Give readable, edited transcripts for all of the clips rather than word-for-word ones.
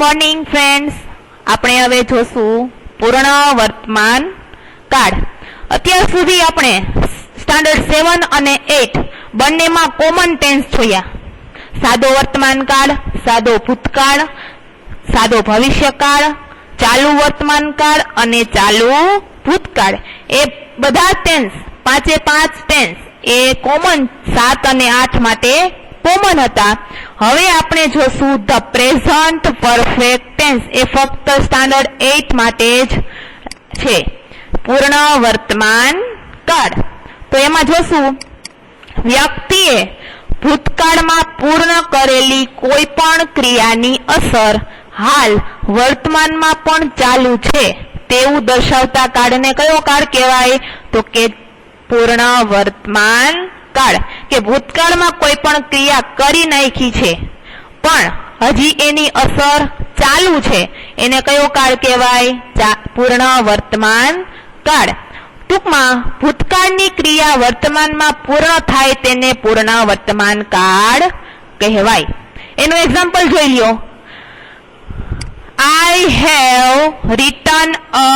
Morning friends, આપણે હવે જોશું પૂર્ણ વર્તમાન કાળ. અત્યાર સુધી આપણે સ્ટાન્ડર્ડ 7 અને 8 બંનેમાં કોમન ટેન્સ જોયા. સાદો વર્તમાન કાળ, સાદો ભૂતકાળ, સાદો ભવિષ્યકાળ, ચાલુ વર્તમાન કાળ અને ચાલુ ભૂતકાળ. એ બધા ટેન્સ, 5 ટેન્સ એ કોમન 7 અને 8 માટે કોમન હતા. હવે આપણે જોશું ધ પ્રેઝન્ટ પરફેક્ટ ટેન્સ. એ ફક્ત સ્ટાન્ડર્ડ 8 માટે જ છે, પૂર્ણ વર્તમાન કાળ. તો એમાં જોશું, વ્યક્તિએ ભૂતકાળમાં પૂર્ણ કરેલી કોઈ પણ ક્રિયાની અસર હાલ વર્તમાનમાં પણ ચાલુ છે તેવું દર્શાવતા કાળને કયો કાળ કહેવાય? તો કે પૂર્ણ વર્તમાન કાળ. કે ભૂતકાળમાં કોઈ પણ ક્રિયા કરી નાખી છે પણ હજી એની અસર ચાલુ છે, એને કયો કાળ કહેવાય? પૂર્ણ વર્તમાન કાળ. ટૂંકમાં ભૂતકાળની ક્રિયા વર્તમાનમાં પૂર્ણ થાય તેને પૂર્ણ વર્તમાન કાળ કહેવાય. એનું એક્ઝામ્પલ જોઈ લ્યો. I have written a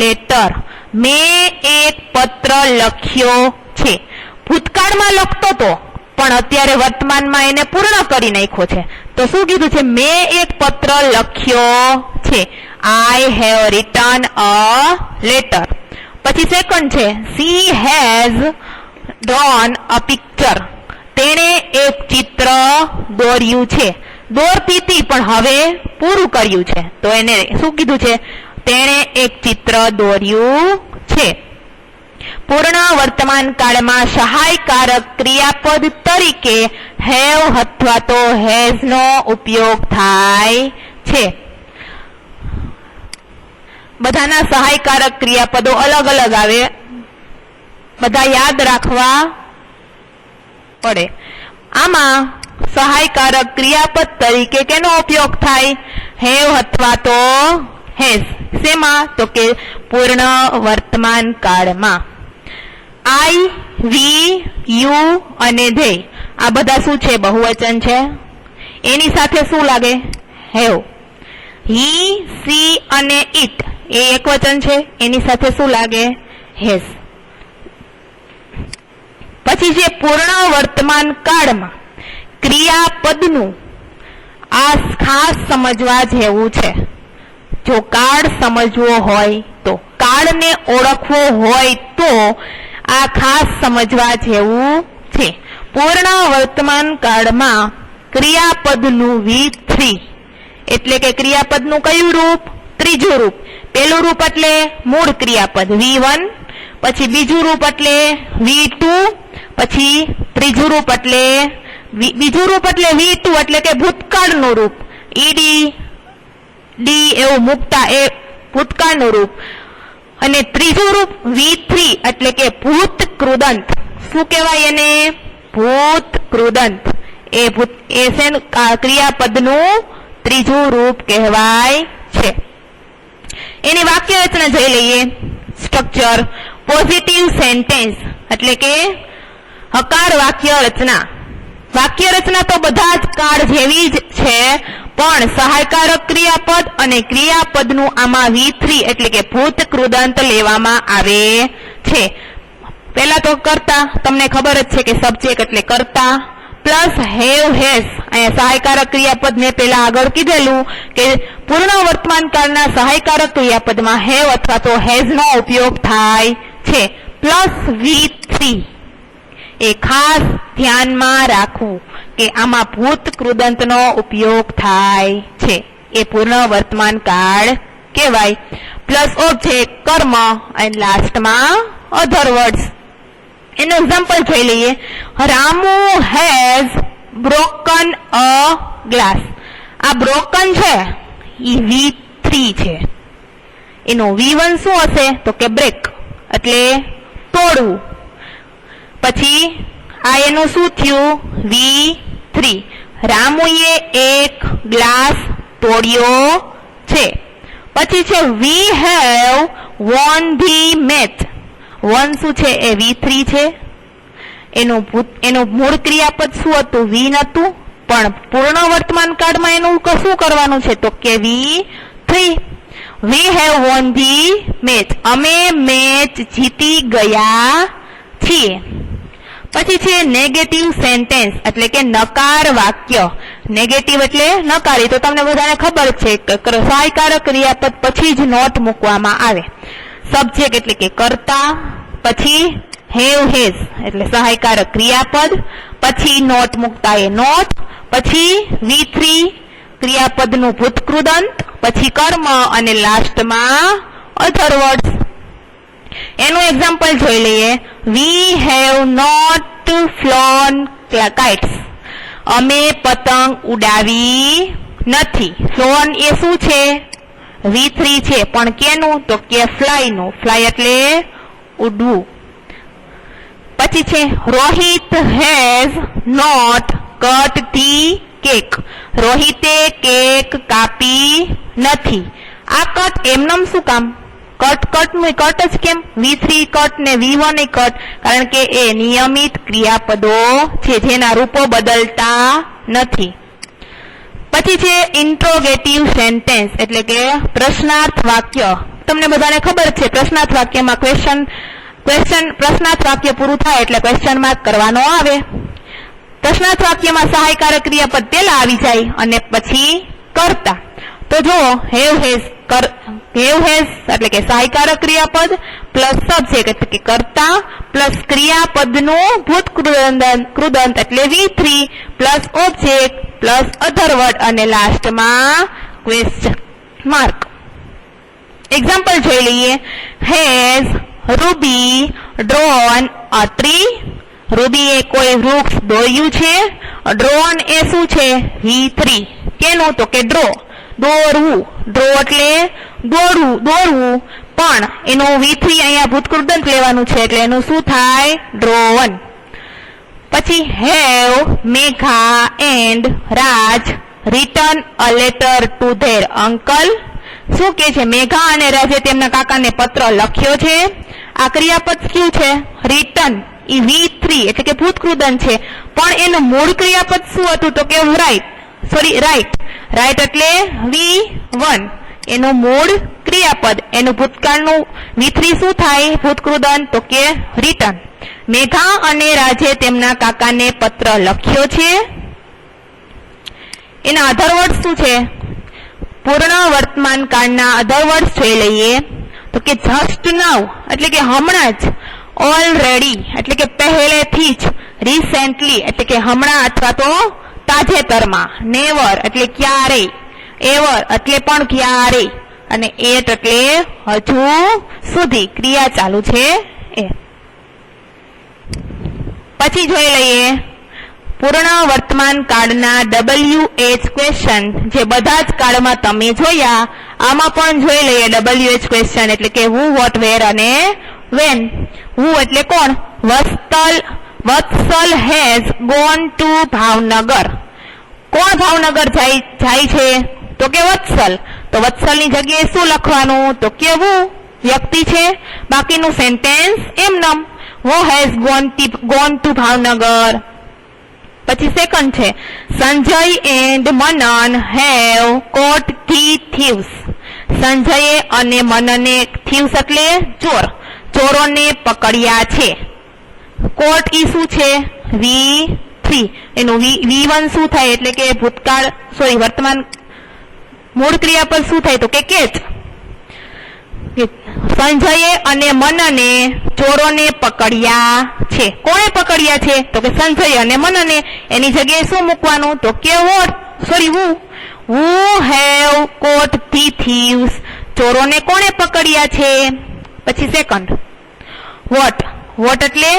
letter. મેં એક પત્ર લખ્યો છે. ભૂતકાળમાં લખતો તો પણ અત્યારે વર્તમાનમાં એને પૂર્ણ કરી નાખ્યો છે. તો શું કીધું છે? મેં એક પત્ર લખ્યો છે. I have written a letter. પછી સેકન્ડ છે, she has drawn a picture. તેણે એક ચિત્ર દોર્યું છે. દોરતી હતી પણ હવે પૂરું કર્યું છે, તો એને શું કીધું છે? તેણે એક ચિત્ર દોર્યું છે. પૂર્ણ વર્તમાન કાળમાં સહાયકારક ક્રિયાપદ તરીકે હેવ અથવા તો હેઝ નો ઉપયોગ થાય છે. બધાના સહાયકારક ક્રિયાપદો અલગ અલગ આવે, બધા યાદ રાખવા પડે. આમાં સહાયકારક ક્રિયાપદ તરીકે કેનો ઉપયોગ થાય? હેવ અથવા તો હેઝ. શેમાં? તો કે પૂર્ણ વર્તમાન કાળમાં. આઈ, વી, યુ અને ધે આ બધા શું છે? બહુવચન છે. એની સાથે શું લાગે? હેવ. હી, સી અને ઇટ એ એકવચન છે. એની સાથે શું લાગે? હેઝ. પછી જે પૂર્ણ વર્તમાન કાળમાં ક્રિયાપદનું આ ખાસ સમજવા જેવું છે. જો કાળ સમજવો હોય તો, કાળને ઓળખવો હોય તો આ ખાસ સમજવા જેવું છે. પૂર્ણ વર્તમાન કાળમાં ક્રિયાપદનું V3 એટલે કે ક્રિયાપદનું કયું રૂપ? ત્રીજું રૂપ. પહેલું રૂપ એટલે મૂળ ક્રિયાપદ V1, પછી બીજું રૂપ એટલે V2, પછી ત્રીજું રૂપ એટલે બીજું રૂપ એટલે V2 એટલે કે ભૂતકાળનું રૂપ. ઈડી ડી એવું મૂકતા એ ભૂતકાળનું રૂપ. અને ત્રીજું રૂપ V3 એટલે કે ભૂત કૃદંત. શું કહેવાય એને? ભૂત કૃદંત. એ ક્રિયાપદનું ત્રીજું રૂપ કહેવાય છે. એની વાક્ય રચના જોઈ લઈએ. સ્ટ્રક્ચર. પોઝિટિવ સેન્ટેન્સ એટલે કે હકાર વાક્ય રચના. વાક્ય રચના તો બધા જ કાળ જેવી જ છે, પણ સહાયકારક ક્રિયાપદ અને ક્રિયાપદનું આમાં V3 એટલે કે ભૂત કૃદંત લેવામાં આવે છે. પહેલા તો કર્તા, તમને ખબર જ છે કે સબ્જેક્ટ એટલે કર્તા પ્લસ હેવ હેઝ. અહીંયા સહાયકારક ક્રિયાપદ મેં પહેલા આગળ કીધેલું કે પૂર્ણ વર્તમાન કાળના સહાયકારક ક્રિયાપદમાં હેવ અથવા તો હેઝ નો ઉપયોગ થાય છે. Plus V3. એ ખાસ ધ્યાનમાં રાખવું કે આમાં ભૂત કૃદંતનો ઉપયોગ થાય છે. એ પૂર્ણ વર્તમાન કાળ કહેવાય. પ્લસ ઓબ્જેક્ટ, કર્મ અને લાસ્ટમાં અધર વર્ડ્સ. એનું એક્ઝામ્પલ જોઈ લઈએ. Ramu has broken a glass. આ બ્રોકન છે એ V3 છે. એનો V1 શું હશે? તો કે બ્રેક એટલે તોડવું. પછી આ એનું શું થયું? V3. રામુએ એક ગ્લાસ તોડ્યો છે. પછી છે we have von the match. One શું છે? એ V3 છે. એનું મૂળ ક્રિયાપદ શું હતું? વી નતું, પણ પૂર્ણ વર્તમાન કાળમાં એનું શું કરવાનું છે તો કે V3 we have von the match, અમે મેચ જીતી ગયા છીએ. પછી છે નેગેટિવ સેન્ટેન્સ એટલે કે નકાર વાક્ય. નેગેટિવ એટલે નકારી, તો તમને બધાને ખબર છે કે સહાયકારક ક્રિયાપદ પછી જ નોટ મૂકવામાં આવે. સબ્જેક્ટ એટલે કે કર્તા, પછી હેવ હેઝ એટલે સહાયકારક ક્રિયાપદ, પછી નોટ મૂકતા એ નોટ, પછી V3 ક્રિયાપદનું ભૂતકૃદંત, પછી કર્મ અને લાસ્ટમાં અધર વર્ડ્સ. એનું એક્ઝામ્પલ જોઈ લઈએ. વી હેવ નોટ ફ્લોન કાઇટ્સ, અમે પતંગ ઉડાવી નથી. ફ્લોન એ શું છે? V3 છે, પણ કેનું તો કે ફ્લાયનું. ફ્લાય એટલે ઉડવું. પછી છે Rohit has not cut the cake, રોહિતે કેક કાપી નથી. આ કટ એમનેમ શું કામ? કટ નું કટ જ કેમ? V3 કટ ને V1 કટ, કારણ કે એ નિયમિત ક્રિયાપદો છે જેના રૂપો બદલતા નથી. પછી છે ઇન્ટ્રોગેટિવ સેન્ટેન્સ એટલે કે પ્રશ્નાર્થ વાક્ય. તમને બધાને ખબર છે પ્રશ્નાર્થ વાક્યમાં પ્રશ્નાર્થ વાક્ય પૂરું થાય એટલે ક્વેશ્ચન માર્ક કરવાનો આવે. પ્રશ્નાર્થ વાક્યમાં સહાયકારક ક્રિયાપદ પહેલા આવી જાય અને પછી કર્તા. તો જો હેવ હેઝ એટલે કે સહાયકારક ક્રિયાપદ પ્લસ સબ્જેક્ટ એટલે કે કર્તા પ્લસ ક્રિયાપદનું ભૂતકૃદંત એટલે V3 plus object plus other word અને લાસ્ટમાં ક્વેશ્ચન માર્ક. એક્ઝામ્પલ જોઈ લઈએ. Has Ruby drawn a tree, રૂબીએ કોઈ વૃક્ષ દોર્યું છે. ડ્રોન એ શું છે? V3 કેનું તો કે ડ્રો, દોરવું. ડ્રો એટલે દોરવું, પણ એનું V3 અહીંયા ભૂતકૃદંત લેવાનું છે એટલે એનું શું થાય? ડ્રોવન. પછી have Megha and Raj return a letter to there uncle, શું કે છે? મેઘા અને રાજે તેમના કાકાને પત્ર લખ્યો છે. આ ક્રિયાપદ કયું છે? રિટર્ન. એ V3 એટલે કે ભૂતકૃદંત છે, પણ એનું મૂળ ક્રિયાપદ શું હતું તો કે રાઈટ એટલે V1 એનું મૂળ ક્રિયાપદ. એનું ભૂતકાળનું V3 શું થાય? ભૂતકૃદંત તો કે રિટર્ન. મેઘા અને રાજે તેમના કાકાને પત્ર લખ્યો છે. એના અધર વર્ડ શું છે? પૂર્ણ વર્તમાન કાળના અધર વર્ડ જોઈ લઈએ તો કે જસ્ટ નાઉ એટલે કે હમણાં જ, ઓલરેડી એટલે કે પહેલેથી જ, રિસેન્ટલી એટલે કે હમણાં અથવા તો તાજેતરમાં, નેવર એટલે ક્યારેય, એવર એટલે પણ ક્યારેય, અને એટ એટલે હજુ સુધી, ક્રિયા ચાલુ છે એ. પછી જોઈ લઈએ પૂર્ણ વર્તમાન કાળના WH ક્વેશ્ચન, જે બધા જ કાળમાં તમે જોયા. આમાં પણ જોઈ લઈએ WH ક્વેશ્ચન એટલે કે હુ, વોટ, વેર અને વેન. હુ એટલે કોણ? વત્સલ હેઝ ગોન ટુ ભાવનગર. કોણ ભાવનગર જાય છે તો કે વત્સલ. તો વત્સલની જગ્યાએ શું લખવાનું તો કે હુ વ્યક્તિ છે. બાકીનું સેન્ટેન્સ એમનેમ, who has gone to Bhavnagar. પછી સેકન્ડ છે Sanjay and Manan have caught the thieves. સંજયે અને મનને, થીવ્સ એટલે ચોર, ચોરોને પકડ્યા છે. કોટ ઈ શું છે? V3 એનું V1 શું થાય એટલે કે ભૂતકાળ વર્તમાન મૂળ ક્રિયાપદ શું થાય તો કે કેચ. સંજયે અને મનને ચોરોને પકડ્યા છે. કોણે પકડ્યા છે તો કે સંજય અને મનને. એની જગ્યાએ શું મૂકવાનું તો કે who have caught the thieves. ચોરોને કોણે પકડ્યા છે. પછી સેકન્ડ વોટ એટલે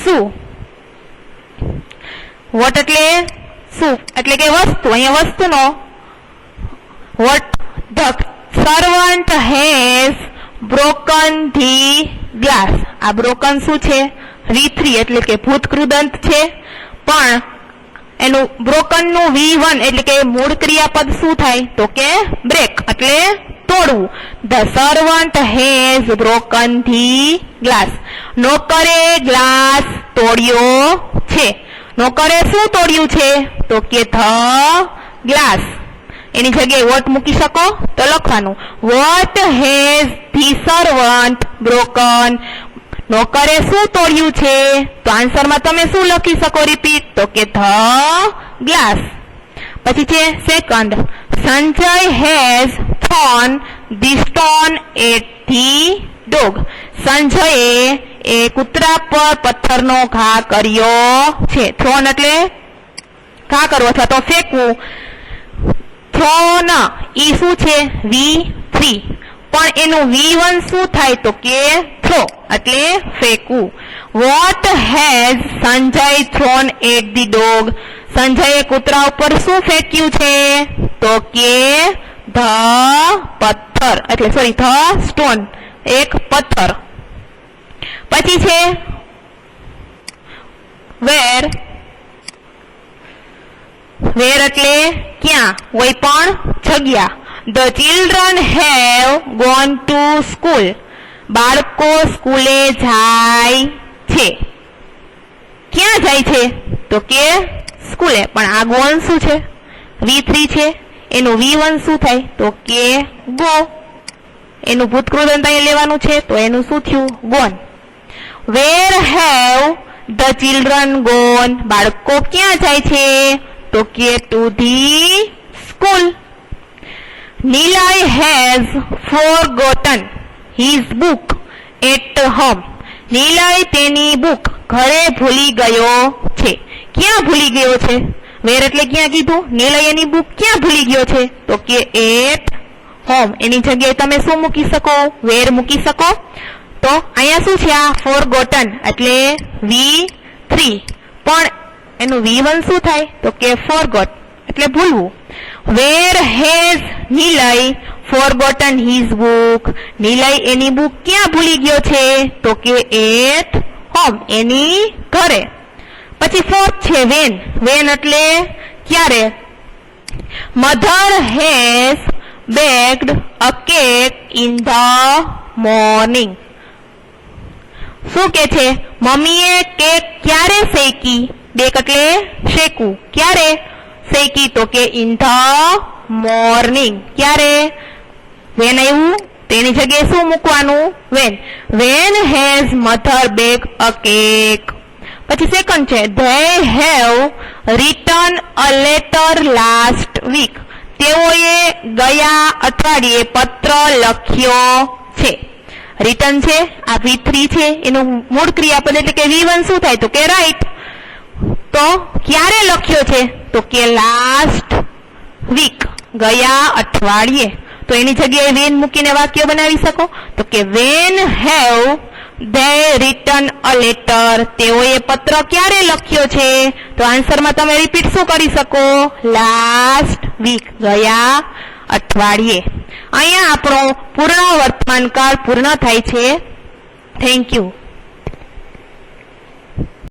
શું? વોટ એટલે શું એટલે કે વસ્તુ. અહીંયા વસ્તુનો what. The servant has broken the glass. આ બ્રોકન શું છે? V3 એટલે કે ભૂતકૃદંત છે, પણ એનું બ્રોકન નું V1 એટલે કે મૂળ ક્રિયાપદ શું થાય તો કે બ્રેક એટલે તોડવું. The servant has broken the glass. નોકરે ગ્લાસ તોડ્યો છે. નોકરે શું તોડ્યું છે? તો કે ધ ગ્લાસ. એની જગ્યાએ વોટ મૂકી શકો તો લખવાનું what has the servant broken. નોકરે શું તોડ્યું છે? તો આન્સરમાં તમે શું લખી શકો? રિપીટ તો કે ધ ગ્લાસ. પછી છે second, Sanjay has thrown the stone at the dog. સંજયે એ કૂતરા પર પથ્થરનો ઘા કર્યો છે. થ્રોન એટલે ઘા કરવો અથવા તો ફેંકવું. થ્રોન ઈ શું છે? V3. પણ એનું V1 શું થાય? તો કે થ્રો એટલે ફેંકવું. What has Sanjay thrown at the dog. સંજયે કૂતરા ઉપર શું ફેંક્યું છે? તો કે ધ પથ્થર એટલે સોરી ધ સ્ટોન એક પથ્થર. પછી છે વેર. વેર એટલે ક્યાં? કોઈ પણ જગ્યા. The children have gone to school. બાળકો સ્કૂલે જાય છે. ક્યાં જાય છે? તો કે સ્કૂલે. પણ આ ગોન શું છે? V3 છે. એનું V1 શું થાય? તો કે ગો. એનું ભૂતકૃત અહીંયા લેવાનું છે તો એનું શું થયું? Gone. Where have the children gone. બાળકો ક્યાં જાય છે? તો કે to the school. Nilay has forgotten his book at home. નિલય તેની બુક ઘરે ભૂલી ગયો છે. ક્યાં ભૂલી ગયો છે? વેર એટલે ક્યાં કીધું? નિલય એની બુક ક્યાં ભૂલી ગયો છે? તો કે એટ હોમ. એની જગ્યાએ તમે શું મૂકી શકો? વેર મૂકી શકો. તો અહીંયા શું છે? આ ફોરગોટન એટલે V3. પણ એનું V1 શું થાય? તો કે ફોરગોટ એટલે ભૂલવું. Where has Nilay forgotten his book. Nilay એની બુક ક્યાં ભૂલી ગયો છે? તો કે એટ હોમ એની ઘરે. પછી ફોર્થ છે વેન. વેન એટલે ક્યારે? Mother has backed a cake in the morning. શું કે છે? મમ્મીએ કેક ક્યારે શેકી? બેક એટલે શેકવું. ક્યારે શેકી? તો કે ઇન ધ મોર્નિંગ. ક્યારે? વેન આવ્યું તેની જગ્યાએ શું મૂકવાનું? When. When has mother bake a cake. પછી સેકન્ડ છે they have written a letter last week. તેઓએ ગયા અઠવાડિયે પત્ર લખ્યો છે. રિટન છે આ V3 છે. એનું મૂળ ક્રિયાપદ એટલે કે V1 શું થાય? તો કે રાઈટ. તો ક્યારે લખ્યો છે? તો કે લાસ્ટ વીક ગયા અઠવાડિયે. તો એની જગ્યાએ વેન મૂકીને વાક્ય બનાવી શકો. તો કે when have they written a letter. તેઓએ પત્ર ક્યારે લખ્યો છે? તો આન્સરમાં તમે રિપીટ શું કરી શકો? લાસ્ટ વીક ગયા અઠવાડિયે. અહીંયા આપણો પૂર્ણ વર્તમાન કાળ પૂર્ણ થાય છે. Thank you.